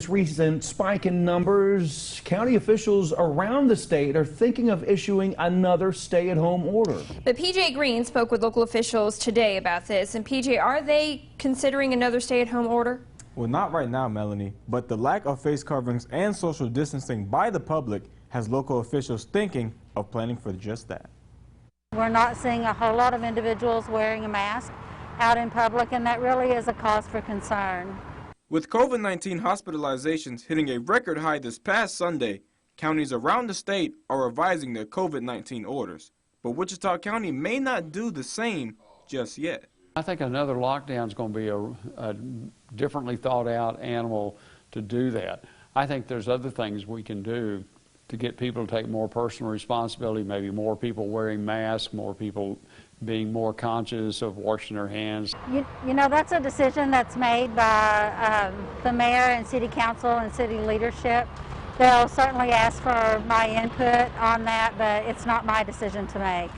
This recent spike in numbers, county officials around the state are thinking of issuing another stay-at-home order. But PJ Green spoke with local officials today about this. And PJ, are they considering another stay-at-home order? Well, not right now, Melanie, but the lack of face coverings and social distancing by the public has local officials thinking of planning for just that. We're not seeing a whole lot of individuals wearing a mask out in public, and that really is a cause for concern. With COVID-19 hospitalizations hitting a record high this past Sunday, counties around the state are revising their COVID-19 orders. But Wichita County may not do the same just yet. I think another lockdown is going to be a differently thought out animal to do that. I think there's other things we can do to get people to take more personal responsibility, maybe more people wearing masks, more people being more conscious of washing their hands. You know, that's a decision that's made by the mayor and city council and city leadership. They'll certainly ask for my input on that, but it's not my decision to make.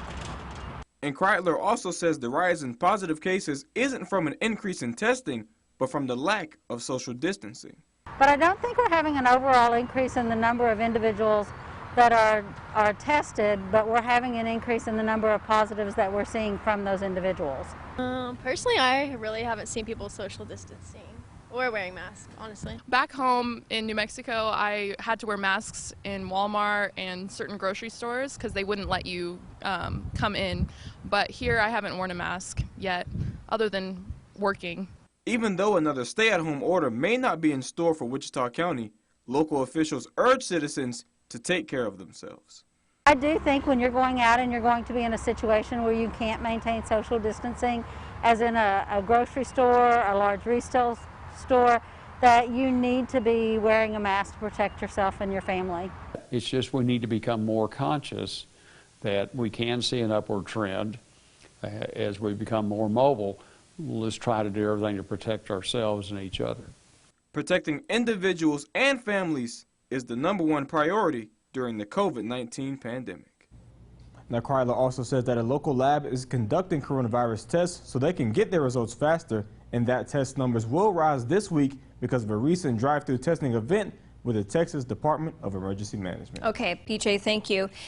And Kreitler also says the rise in positive cases isn't from an increase in testing, but from the lack of social distancing. But I don't think we're having an overall increase in the number of individuals that are tested, but we're having an increase in the number of positives that we're seeing from those individuals. Personally, I really haven't seen people social distancing or wearing masks, honestly. Back home in New Mexico, I had to wear masks in Walmart and certain grocery stores because they wouldn't let you come in. But here I haven't worn a mask yet, other than working. Even though another stay-at-home order may not be in store for Wichita County, local officials urge citizens to take care of themselves. I do think when you're going out and you're going to be in a situation where you can't maintain social distancing, as in a grocery store, a large retail store, that you need to be wearing a mask to protect yourself and your family. It's just we need to become more conscious that we can see an upward trend as we become more mobile. Let's try to do everything to protect ourselves and each other. Protecting individuals and families is the #1 priority during the COVID-19 pandemic. Now, Kreitler also says that a local lab is conducting coronavirus tests so they can get their results faster, and that test numbers will rise this week because of a recent drive-through testing event with the Texas Department of Emergency Management. Okay, PJ, thank you.